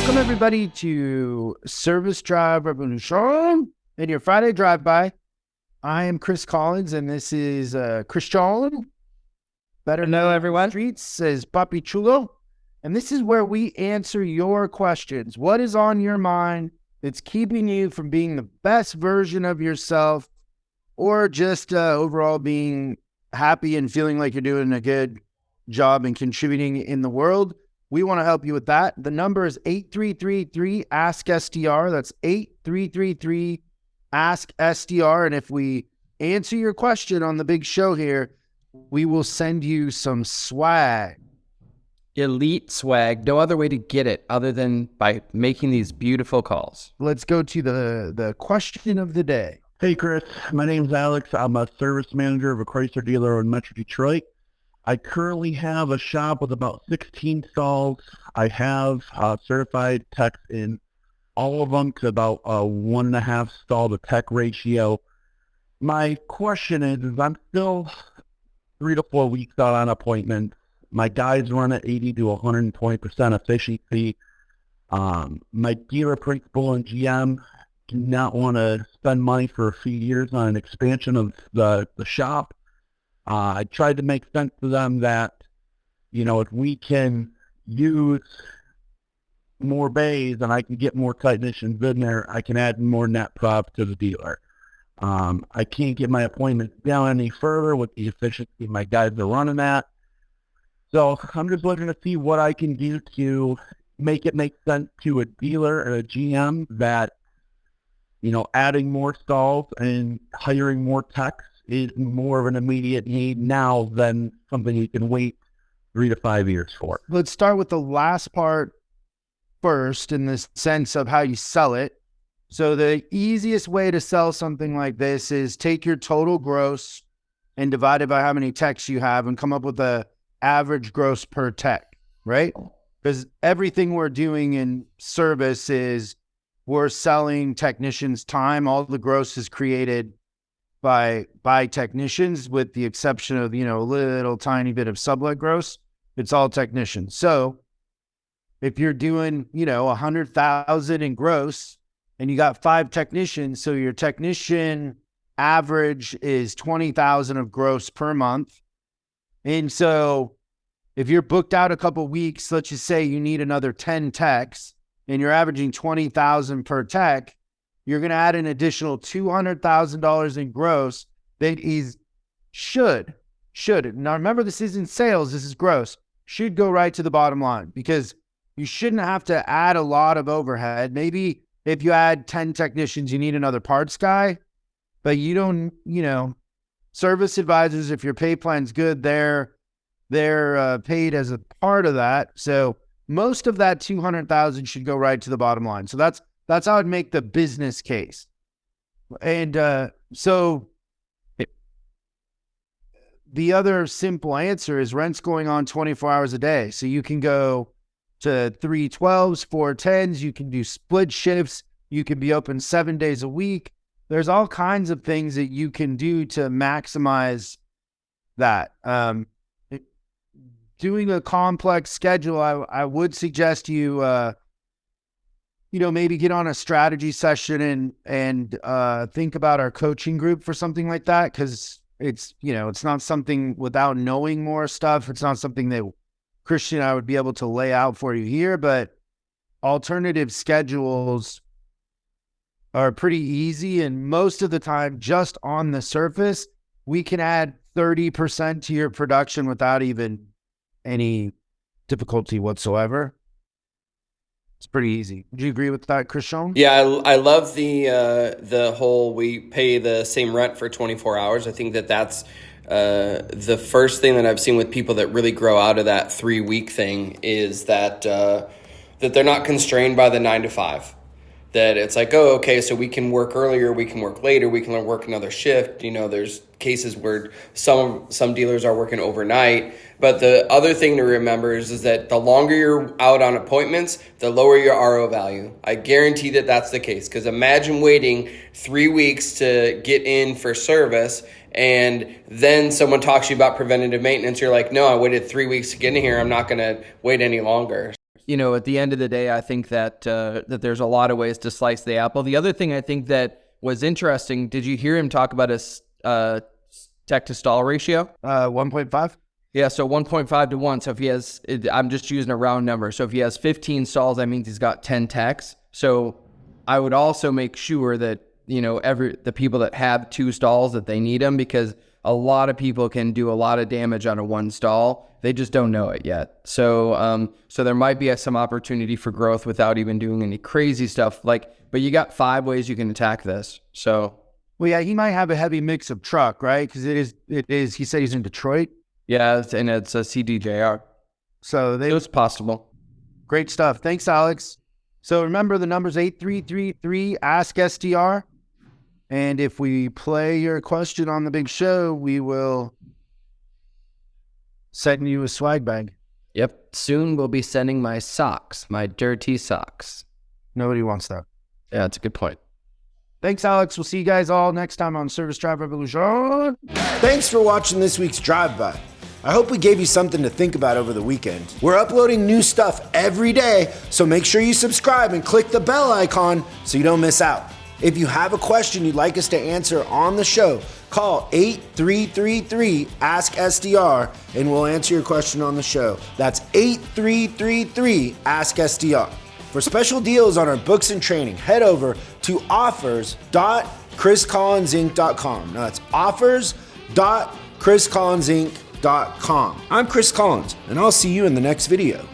Welcome, everybody, to Service Drive Revolution and your Friday drive-by. I am Chris Collins, and this is Christian, better known everyone streets as Papi Chulo. And this is where we answer your questions. What is on your mind that's keeping you from being the best version of yourself, or just overall being happy and feeling like you're doing a good job and contributing in the world? We want to help you with that. The number is 8333-ASK-SDR. That's 8333-ASK-SDR. And if we answer your question on the big show here, we will send you some swag. Elite swag. No other way to get it other than by making these beautiful calls. Let's go to the question of the day. Hey, Chris. My name's Alex. I'm a service manager of a Chrysler dealer in Metro Detroit. I currently have a shop with about 16 stalls. I have certified techs in all of them to about a 1.5 stall to tech ratio. My question is I'm still 3 to 4 weeks out on appointments. My guys run at 80 to 120% efficiency. My dealer principal and GM do not want to spend money for a few years on an expansion of the shop. I tried to make sense to them that, if we can use more bays and I can get more technicians in there, I can add more net profit to the dealer. I can't get my appointments down any further with the efficiency my guys are running at. So I'm just looking to see what I can do to make it make sense to a dealer or a GM that, adding more stalls and hiring more techs is more of an immediate need now than something you can wait 3 to 5 years for. Let's start with the last part first in the sense of how you sell it. So the easiest way to sell something like this is take your total gross and divide it by how many techs you have and come up with the average gross per tech, right? Because everything we're doing in service is we're selling technicians time. All the gross is created by technicians, with the exception of, a little tiny bit of sublet gross. It's all technicians. So if you're doing, 100,000 in gross and you got 5 technicians, so your technician average is 20,000 of gross per month. And so if you're booked out a couple weeks, let's just say you need another 10 techs and you're averaging 20,000 per tech, you're going to add an additional $200,000 in gross that is should. Now remember, this isn't sales, this is gross. Should go right to the bottom line, because you shouldn't have to add a lot of overhead. Maybe if you add 10 technicians, you need another parts guy, but you don't, service advisors, if your pay plan's good, they're paid as a part of that. So most of that 200,000 should go right to the bottom line. So that's how I'd make the business case. And so the other simple answer is rent's going on 24 hours a day. So you can go to 3 12s, 4 10s. You can do split shifts. You can be open 7 days a week. There's all kinds of things that you can do to maximize that. Doing a complex schedule, I would suggest you, maybe get on a strategy session and think about our coaching group for something like that. Cause it's not something without knowing more stuff. It's not something that Christian and I would be able to lay out for you here, but alternative schedules are pretty easy. And most of the time, just on the surface, we can add 30% to your production without even any difficulty whatsoever. It's pretty easy. Would you agree with that, Christian? Yeah, I love the whole we pay the same rent for 24 hours. I think that's the first thing that I've seen with people that really grow out of that 3-week thing is that they're not constrained by the 9 to 5. That it's like, oh, okay, so we can work earlier, we can work later, we can work another shift. There's cases where some dealers are working overnight. But the other thing to remember is that the longer you're out on appointments, the lower your RO value. I guarantee that that's the case, because imagine waiting 3 weeks to get in for service, and then someone talks to you about preventative maintenance. You're like, no, I waited 3 weeks to get in here. I'm not going to wait any longer. at the end of the day, I think that that there's a lot of ways to slice the apple. The other thing I think that was interesting, did you hear him talk about his tech to stall ratio? 1.5. Yeah, so 1.5 to 1. So if he has, I'm just using a round number. So if he has 15 stalls, that means he's got 10 techs. So I would also make sure that, the people that have 2 stalls, that they need them, because a lot of people can do a lot of damage on a 1 stall. They just don't know it yet. So so there might be some opportunity for growth without even doing any crazy stuff. But you got 5 ways you can attack this. So. Well, yeah, he might have a heavy mix of truck, right? Because it is, he said he's in Detroit. Yeah, and it's a CDJR. So It's possible. Great stuff. Thanks, Alex. So remember, the number's 8333 Ask SDR. And if we play your question on the big show, we will send you a swag bag. Yep. Soon we'll be sending my socks, my dirty socks. Nobody wants that. Yeah, that's a good point. Thanks, Alex. We'll see you guys all next time on Service Drive Revolution. Thanks for watching this week's Drive By. I hope we gave you something to think about over the weekend. We're uploading new stuff every day, so make sure you subscribe and click the bell icon so you don't miss out. If you have a question you'd like us to answer on the show, call 8333 Ask SDR and we'll answer your question on the show. That's 8333 Ask SDR. For special deals on our books and training, head over to offers.chriscollinsinc.com. Now that's offers.chriscollinsinc.com. I'm Chris Collins, and I'll see you in the next video.